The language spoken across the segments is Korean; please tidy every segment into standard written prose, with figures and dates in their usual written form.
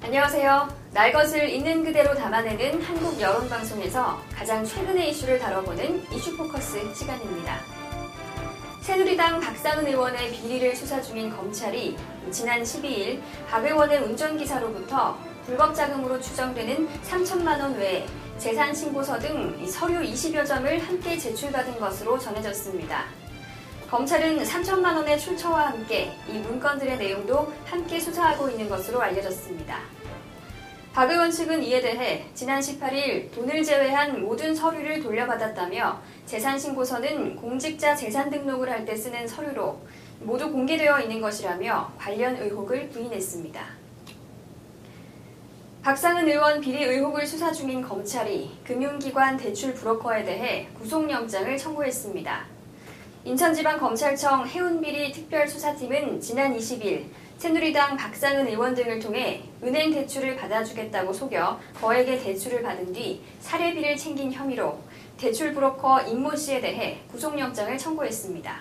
안녕하세요. 날 것을 있는 그대로 담아내는 한국 여론방송에서 가장 최근의 이슈를 다뤄보는 이슈포커스 시간입니다. 새누리당 박상은 의원의 비리를 수사 중인 검찰이 지난 12일 박 의원의 운전기사로부터 불법 자금으로 추정되는 3천만 원 외에 재산 신고서 등 서류 20여 점을 함께 제출받은 것으로 전해졌습니다. 검찰은 3천만 원의 출처와 함께 이 문건들의 내용도 함께 수사하고 있는 것으로 알려졌습니다. 박 의원 측은 이에 대해 지난 18일 돈을 제외한 모든 서류를 돌려받았다며 재산신고서는 공직자 재산 등록을 할 때 쓰는 서류로 모두 공개되어 있는 것이라며 관련 의혹을 부인했습니다. 박상은 의원 비리 의혹을 수사 중인 검찰이 금융기관 대출 브로커에 대해 구속영장을 청구했습니다. 인천지방검찰청 해운비리 특별수사팀은 지난 20일 새누리당 박상은 의원 등을 통해 은행 대출을 받아주겠다고 속여 거액의 대출을 받은 뒤 사례비를 챙긴 혐의로 대출 브로커 임모 씨에 대해 구속영장을 청구했습니다.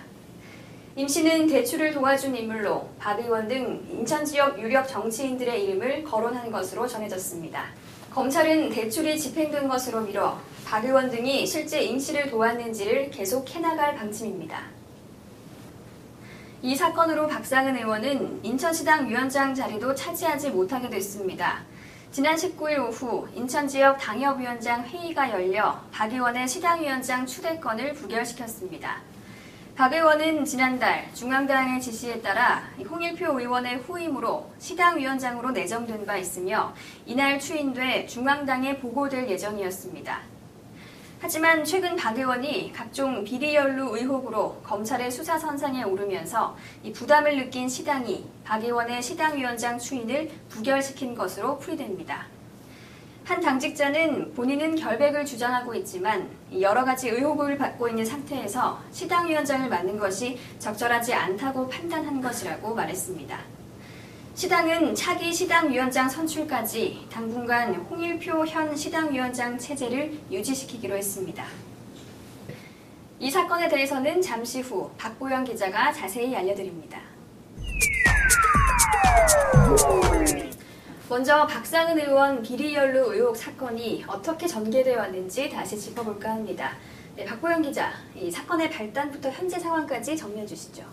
임 씨는 대출을 도와준 인물로 박 의원 등 인천 지역 유력 정치인들의 이름을 거론한 것으로 전해졌습니다. 검찰은 대출이 집행된 것으로 미뤄 박 의원 등이 실제 임 씨를 도왔는지를 계속 해나갈 방침입니다. 이 사건으로 박상은 의원은 인천시당 위원장 자리도 차지하지 못하게 됐습니다. 지난 19일 오후 인천 지역 당협위원장 회의가 열려 박 의원의 시당위원장 추대권을 부결시켰습니다. 박 의원은 지난달 중앙당의 지시에 따라 홍일표 의원의 후임으로 시당위원장으로 내정된 바 있으며 이날 추인돼 중앙당에 보고될 예정이었습니다. 하지만 최근 박 의원이 각종 비리 연루 의혹으로 검찰의 수사 선상에 오르면서 이 부담을 느낀 시당이 박 의원의 시당위원장 추인을 부결시킨 것으로 풀이됩니다. 한 당직자는 본인은 결백을 주장하고 있지만 여러 가지 의혹을 받고 있는 상태에서 시당위원장을 맡는 것이 적절하지 않다고 판단한 것이라고 말했습니다. 시당은 차기 시당위원장 선출까지 당분간 홍일표 현 시당위원장 체제를 유지시키기로 했습니다. 이 사건에 대해서는 잠시 후 박보영 기자가 자세히 알려드립니다. 먼저 박상은 의원 비리 연루 의혹 사건이 어떻게 전개되어 왔는지 다시 짚어볼까 합니다. 네, 박보영 기자, 이 사건의 발단부터 현재 상황까지 정리해 주시죠.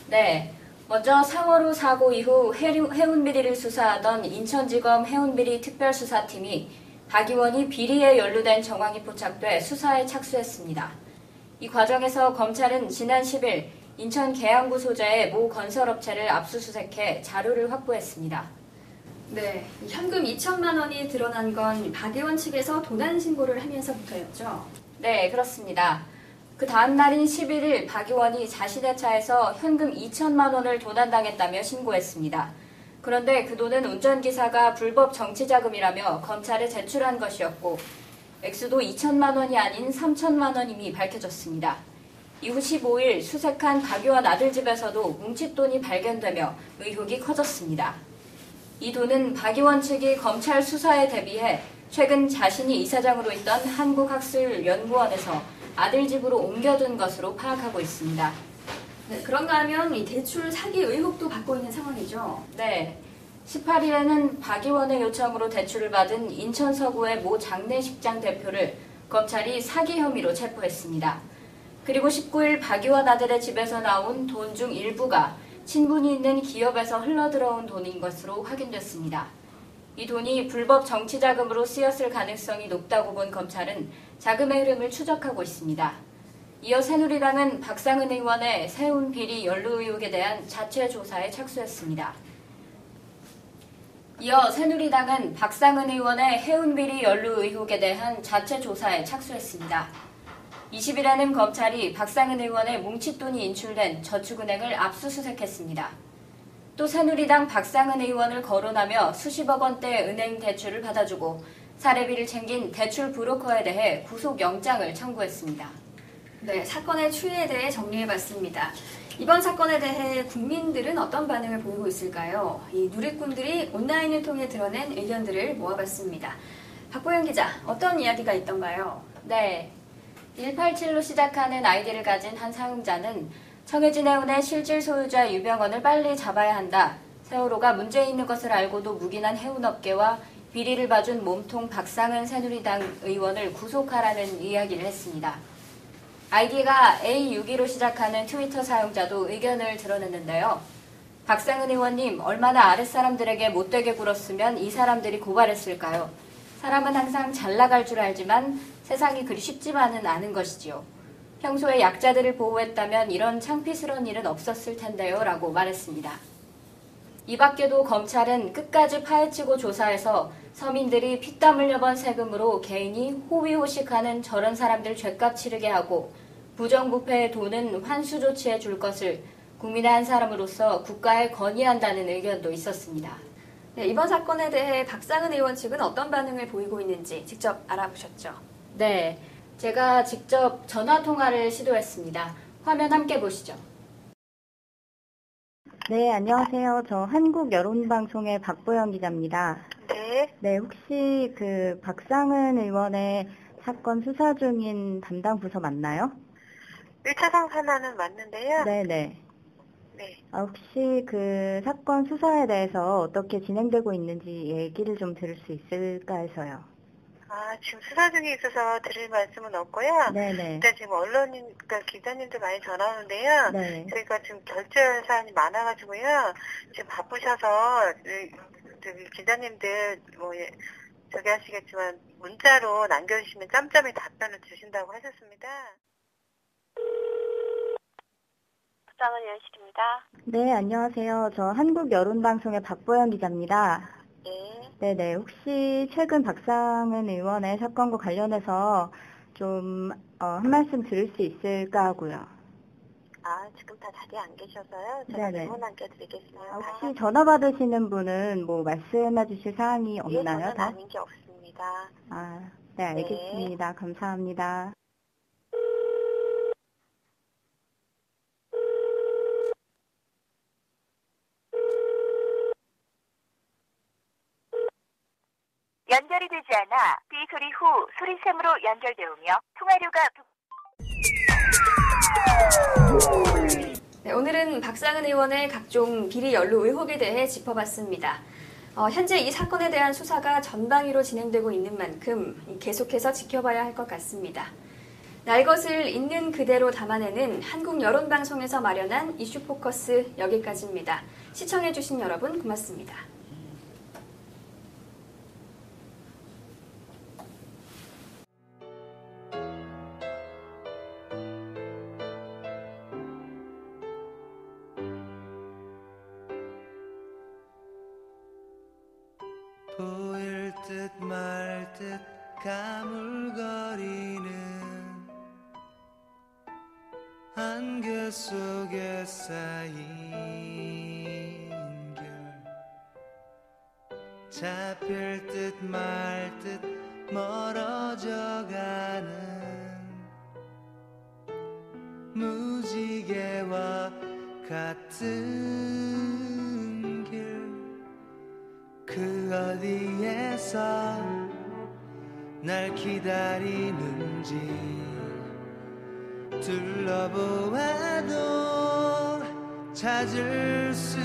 네, 먼저 4월 후 사고 이후 해운비리를 수사하던 인천지검 해운비리 특별수사팀이 박 의원이 비리에 연루된 정황이 포착돼 수사에 착수했습니다. 이 과정에서 검찰은 지난 10일 인천 계양구 소재의 모 건설업체를 압수수색해 자료를 확보했습니다. 네, 현금 2천만 원이 드러난 건 박 의원 측에서 도난 신고를 하면서부터였죠? 네, 그렇습니다. 그 다음 날인 11일 박 의원이 자신의 차에서 현금 2천만 원을 도난당했다며 신고했습니다. 그런데 그 돈은 운전기사가 불법 정치자금이라며 검찰에 제출한 것이었고 액수도 2천만 원이 아닌 3천만 원임이 밝혀졌습니다. 이후 15일 수색한 박 의원 아들 집에서도 뭉칫돈이 발견되며 의혹이 커졌습니다. 이 돈은 박 의원 측이 검찰 수사에 대비해 최근 자신이 이사장으로 있던 한국학술연구원에서 아들 집으로 옮겨둔 것으로 파악하고 있습니다. 네, 그런가 하면 이 대출 사기 의혹도 받고 있는 상황이죠? 네. 18일에는 박 의원의 요청으로 대출을 받은 인천 서구의 모 장례식장 대표를 검찰이 사기 혐의로 체포했습니다. 그리고 19일 박 의원 아들의 집에서 나온 돈 중 일부가 친분이 있는 기업에서 흘러들어온 돈인 것으로 확인됐습니다. 이 돈이 불법 정치자금으로 쓰였을 가능성이 높다고 본 검찰은 자금의 흐름을 추적하고 있습니다. 이어 새누리당은 박상은 의원의 세운 비리 연루 의혹에 대한 자체 조사에 착수했습니다. 이어 새누리당은 박상은 의원의 해운 비리 연루 의혹에 대한 자체 조사에 착수했습니다. 20일에는 검찰이 박상은 의원의 뭉칫돈이 인출된 저축은행을 압수수색했습니다. 또 새누리당 박상은 의원을 거론하며 수십억 원대 은행 대출을 받아주고 사례비를 챙긴 대출 브로커에 대해 구속영장을 청구했습니다. 네, 사건의 추이에 대해 정리해봤습니다. 이번 사건에 대해 국민들은 어떤 반응을 보이고 있을까요? 이 누리꾼들이 온라인을 통해 드러낸 의견들을 모아봤습니다. 박보영 기자, 어떤 이야기가 있던가요? 네. 187로 시작하는 아이디를 가진 한 사용자는 청해진 해운의 실질 소유자 유병원을 빨리 잡아야 한다. 세월호가 문제 있는 것을 알고도 묵인한 해운업계와 비리를 봐준 몸통 박상은 새누리당 의원을 구속하라는 이야기를 했습니다. 아이디가 A62로 시작하는 트위터 사용자도 의견을 드러냈는데요. 박상은 의원님, 얼마나 아랫사람들에게 못되게 굴었으면 이 사람들이 고발했을까요? 사람은 항상 잘 나갈 줄 알지만 세상이 그리 쉽지만은 않은 것이지요. 평소에 약자들을 보호했다면 이런 창피스러운 일은 없었을 텐데요. 라고 말했습니다. 이 밖에도 검찰은 끝까지 파헤치고 조사해서 서민들이 피땀 흘려번 세금으로 개인이 호위호식하는 저런 사람들 죗값 치르게 하고 부정부패의 돈은 환수 조치해 줄 것을 국민의 한 사람으로서 국가에 건의한다는 의견도 있었습니다. 네, 이번 사건에 대해 박상은 의원 측은 어떤 반응을 보이고 있는지 직접 알아보셨죠? 네, 제가 직접 전화통화를 시도했습니다. 화면 함께 보시죠. 네, 안녕하세요. 저 한국여론방송의 박보영 기자입니다. 네, 네, 혹시 그 박상은 의원의 사건 수사 중인 담당 부서 맞나요? 1차 상산하는 맞는데요. 네네. 네. 혹시 그 사건 수사에 대해서 어떻게 진행되고 있는지 얘기를 좀 들을 수 있을까 해서요. 지금 수사 중에 있어서 드릴 말씀은 없고요. 네네. 일단 지금 언론인, 그러니까 기자님들 많이 전화 오는데요. 네. 저희가 지금 결제할 사안이 많아가지고요. 지금 바쁘셔서, 저기 기자님들, 저기 하시겠지만, 문자로 남겨주시면 짬짬이 답변을 주신다고 하셨습니다. 박상은 의원실입니다. 네, 안녕하세요. 저 한국여론방송의 박보영 기자입니다. 네. 네네. 혹시 최근 박상은 의원의 사건과 관련해서 좀 한 말씀 들을 수 있을까 하고요. 지금 다 자리에 안 계셔서요. 제가 네네. 메모 남겨드리겠습니다. 혹시 전화 받으시는 분은 뭐 말씀해 주실 사항이 없나요? 저는 더? 아닌 게 없습니다. 네, 알겠습니다. 감사합니다. 연결이 되지 않아 삐 소리 후 소리샘으로 연결되오며 통화료가 네, 오늘은 박상은 의원의 각종 비리 연루 의혹에 대해 짚어봤습니다. 현재 이 사건에 대한 수사가 전방위로 진행되고 있는 만큼 계속해서 지켜봐야 할 것 같습니다. 날 것을 있는 그대로 담아내는 한국여론방송에서 마련한 이슈 포커스 여기까지입니다. 시청해주신 여러분 고맙습니다. 보일 듯 말 듯 가물거리는 안개 속에 쌓인 결 잡힐 듯 말 듯 멀어져 가는 무지개와 같은 길 그 어디에서 날 기다리는지 둘러보아도 찾을 수